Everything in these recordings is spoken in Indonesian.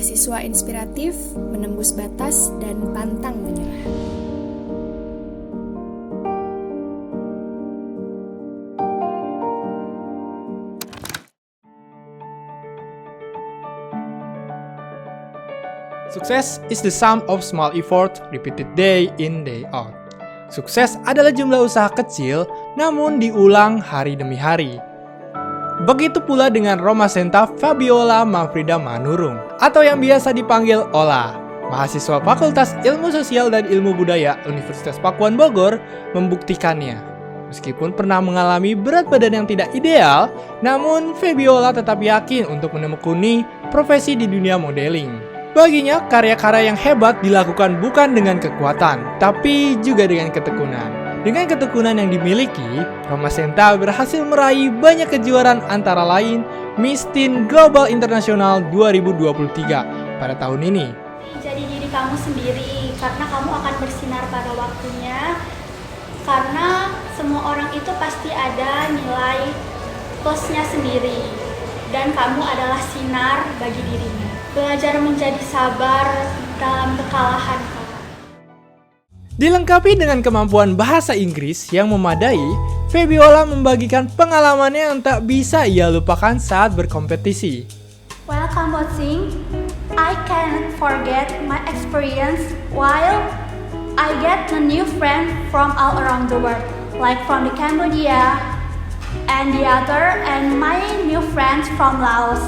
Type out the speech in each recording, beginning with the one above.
mahasiswa inspiratif, menembus batas, dan pantang menyerah. Success is the sum of small effort repeated day in day out. Sukses adalah jumlah usaha kecil namun diulang hari demi hari. Begitu pula dengan Romasenta Fabiola Manfrida Manurung atau yang biasa dipanggil Ola. Mahasiswa Fakultas Ilmu Sosial dan Ilmu Budaya Universitas Pakuan Bogor membuktikannya. Meskipun pernah mengalami berat badan yang tidak ideal, namun Fabiola tetap yakin untuk menekuni profesi di dunia modeling. Baginya, karya-karya yang hebat dilakukan bukan dengan kekuatan, tapi juga dengan ketekunan. Dengan ketekunan yang dimiliki, Romasenta berhasil meraih banyak kejuaraan antara lain Miss Teen Global International 2023 pada tahun ini. Jadi diri kamu sendiri, karena kamu akan bersinar pada waktunya. Karena semua orang itu pasti ada nilai plusnya sendiri, dan kamu adalah sinar bagi dirinya. Belajar menjadi sabar dalam kekalahan. Dilengkapi dengan kemampuan bahasa Inggris yang memadai, Fabiola membagikan pengalamannya yang tak bisa ia lupakan saat berkompetisi. While competing, I can't forget my experience while I get a new friend from all around the world, like from the Cambodia and the other, and my new friends from Laos.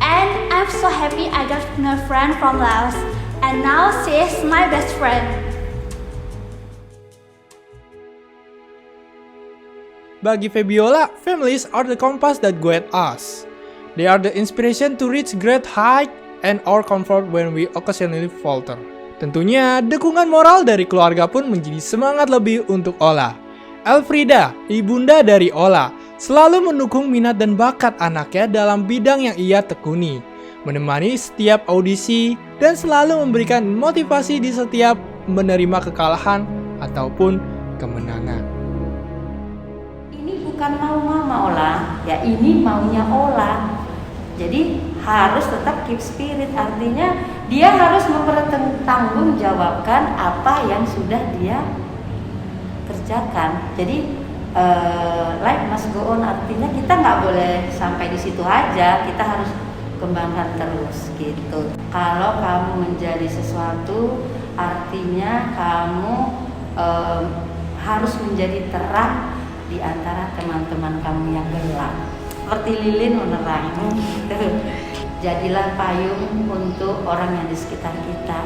And I'm so happy I got a friend from Laos, and now she is my best friend. Bagi Fabiola, families are the compass that guide us. They are the inspiration to reach great height and our comfort when we occasionally falter. Tentunya, dukungan moral dari keluarga pun menjadi semangat lebih untuk Ola. Elfrida, ibunda dari Ola, selalu mendukung minat dan bakat anaknya dalam bidang yang ia tekuni, menemani setiap audisi, dan selalu memberikan motivasi di setiap menerima kekalahan ataupun kemenangan. Ini bukan mau Mama Ola, ya ini maunya Ola. Jadi harus tetap keep spirit, artinya dia harus mempertanggungjawabkan apa yang sudah dia kerjakan. Jadi life must go on, artinya kita nggak boleh sampai di situ aja, kita harus kembangkan terus gitu. Kalau kamu menjadi sesuatu, artinya kamu harus menjadi terang di antara teman-teman kamu yang gelap. Seperti lilin menerang gitu. Jadilah payung untuk orang yang di sekitar kita.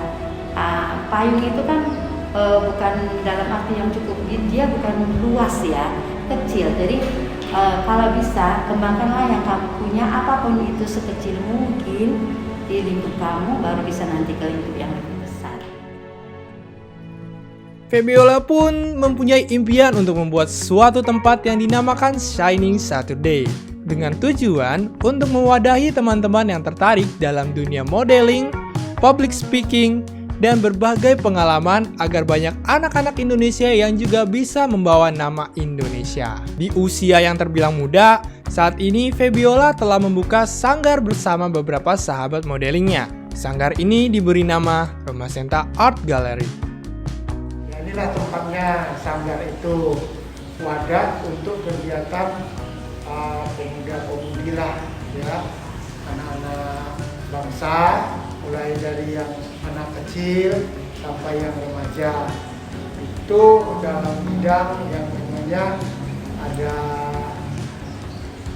Payung itu kan bukan dalam arti yang cukup, dia bukan luas ya, kecil. Jadi kalau bisa kembangkanlah yang kamu punya, apapun itu sekecil mungkin di lingkup kamu, baru bisa nanti ke lingkup yang lebih besar. Fabiola pun mempunyai impian untuk membuat suatu tempat yang dinamakan Shining Saturday, dengan tujuan untuk mewadahi teman-teman yang tertarik dalam dunia modeling, public speaking, dan berbagai pengalaman agar banyak anak-anak Indonesia yang juga bisa membawa nama Indonesia. Di usia yang terbilang muda, saat ini Fabiola telah membuka sanggar bersama beberapa sahabat modelingnya. Sanggar ini diberi nama Romasenta Art Gallery. Ya, inilah tempatnya sanggar itu, wadah untuk kegiatan pemuda-pemudi lah, ya, anak-anak bangsa, mulai dari yang anak kecil sampai yang remaja. Itu dalam bidang yang namanya ada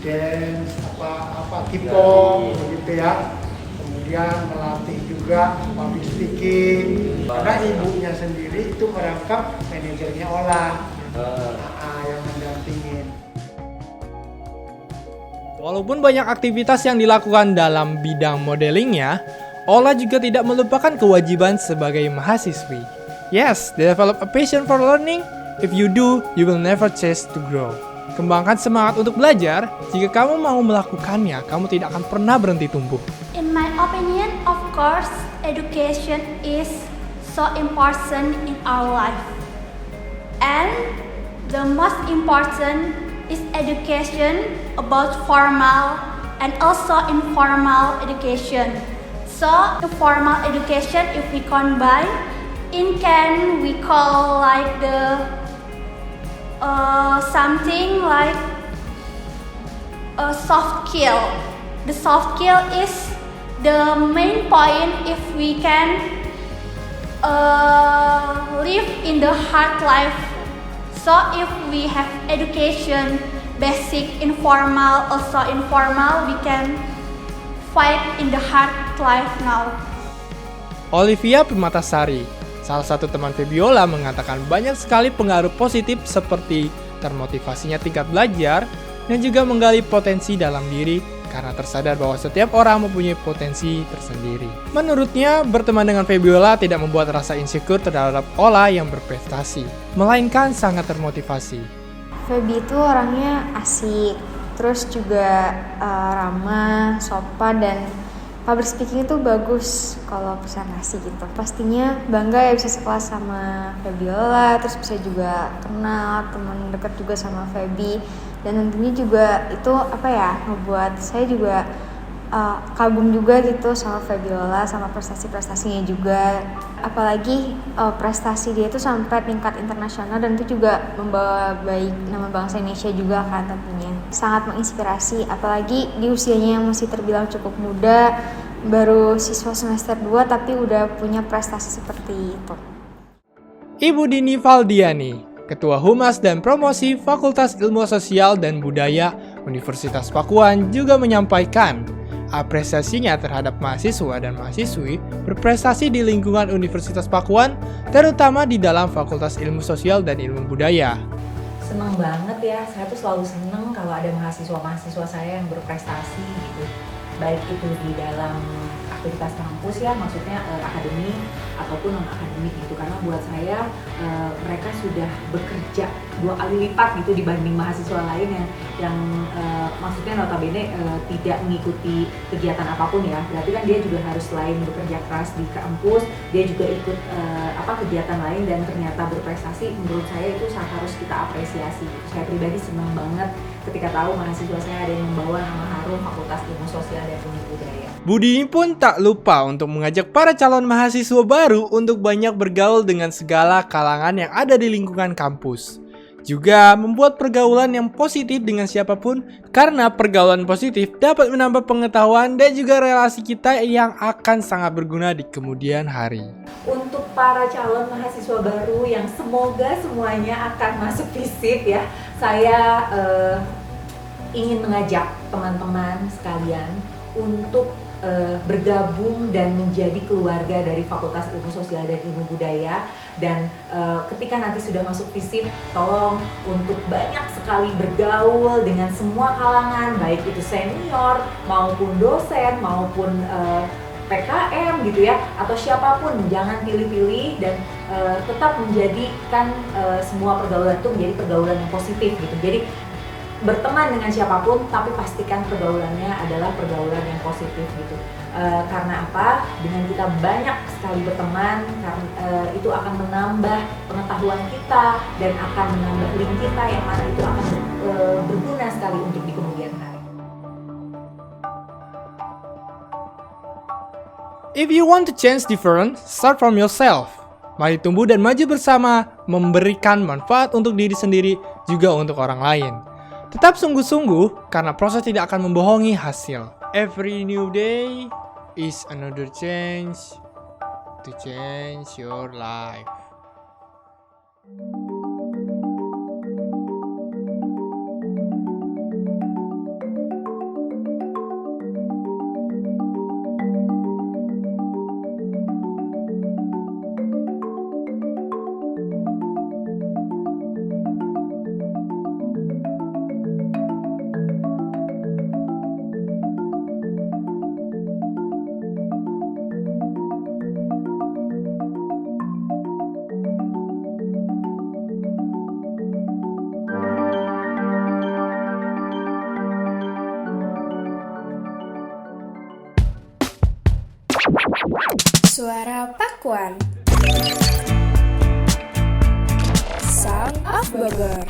dance, K-pop, begitu ya. Kemudian melatih juga public speaking. Karena ibunya sendiri itu merangkap manajernya Ola, yang mendampingin. Walaupun banyak aktivitas yang dilakukan dalam bidang modelingnya, Ola juga tidak melupakan kewajiban sebagai mahasiswi. Yes, develop a passion for learning. If you do, you will never cease to grow. Kembangkan semangat untuk belajar. Jika kamu mau melakukannya, kamu tidak akan pernah berhenti tumbuh. In my opinion, of course, education is so important in our life. And the most important is education about formal and also informal education. So the formal education, if we combine, in can we call like the something like a soft skill. The soft skill is the main point if we can live in the hard life. So if we have education, basic, informal, also informal, we can fight in the hard life now. Olivia Permatasari, salah satu teman Febiola, mengatakan banyak sekali pengaruh positif seperti termotivasinya tingkat belajar dan juga menggali potensi dalam diri karena tersadar bahwa setiap orang mempunyai potensi tersendiri. Menurutnya, berteman dengan Febiola tidak membuat rasa insecure terhadap Ola yang berprestasi, melainkan sangat termotivasi. Feby itu orangnya asik, terus juga ramah, sopan, dan public speaking itu bagus kalau presentasi gitu. Pastinya bangga ya bisa sekelas sama Febiola, terus bisa juga kenal teman dekat juga sama Feby. Dan tentunya juga itu ngebuat saya juga kagum juga gitu sama Febiola, sama prestasi-prestasinya juga. Apalagi prestasi dia itu sampai tingkat internasional dan itu juga membawa baik nama bangsa Indonesia juga kan tentunya. Sangat menginspirasi, apalagi di usianya yang masih terbilang cukup muda, baru siswa semester 2 tapi udah punya prestasi seperti itu. Ibu Dini Valdiani, Ketua Humas dan Promosi Fakultas Ilmu Sosial dan Budaya Universitas Pakuan, juga menyampaikan apresiasinya terhadap mahasiswa dan mahasiswi berprestasi di lingkungan Universitas Pakuan, terutama di dalam Fakultas Ilmu Sosial dan Ilmu Budaya. Seneng banget ya, saya tuh selalu seneng kalau ada mahasiswa-mahasiswa saya yang berprestasi gitu. Baik itu di dalam aktivitas kampus ya, maksudnya akademik ataupun non-akademik gitu. Karena buat saya mereka sudah bekerja 2 kali lipat gitu dibanding mahasiswa lain yang maksudnya notabene tidak mengikuti kegiatan apapun ya. Berarti kan dia juga harus selain bekerja keras di kampus, dia juga ikut kegiatan lain dan ternyata berprestasi. Menurut saya itu harus kita apresiasi. Saya pribadi senang banget ketika tahu mahasiswa saya ada yang membawa nama harum Fakultas Ilmu Sosial dan Ilmu Budaya. Budi pun tak lupa untuk mengajak para calon mahasiswa baru untuk banyak bergaul dengan segala kalangan yang ada di lingkungan kampus. Juga membuat pergaulan yang positif dengan siapapun, karena pergaulan positif dapat menambah pengetahuan dan juga relasi kita yang akan sangat berguna di kemudian hari. Untuk para calon mahasiswa baru yang semoga semuanya akan masuk FISIP ya, saya ingin mengajak teman-teman sekalian untuk bergabung dan menjadi keluarga dari Fakultas Ilmu Sosial dan Ilmu Budaya. Dan ketika nanti sudah masuk FISIP, tolong untuk banyak sekali bergaul dengan semua kalangan, baik itu senior maupun dosen maupun PKM gitu ya, atau siapapun. Jangan pilih-pilih dan tetap menjadikan semua pergaulan itu menjadi pergaulan yang positif gitu. Jadi berteman dengan siapapun, tapi pastikan pergaulannya adalah pergaulan yang positif gitu. Karena apa? Dengan kita banyak sekali berteman, itu akan menambah pengetahuan kita dan akan menambah link kita yang mana itu akan berguna sekali untuk di kemudian hari. If you want to change different, start from yourself. Mari tumbuh dan maju bersama, memberikan manfaat untuk diri sendiri juga untuk orang lain. Tetap sungguh-sungguh, karena proses tidak akan membohongi hasil. Every new day is another chance to change your life. Suara Pakuan, Sound of Bogor.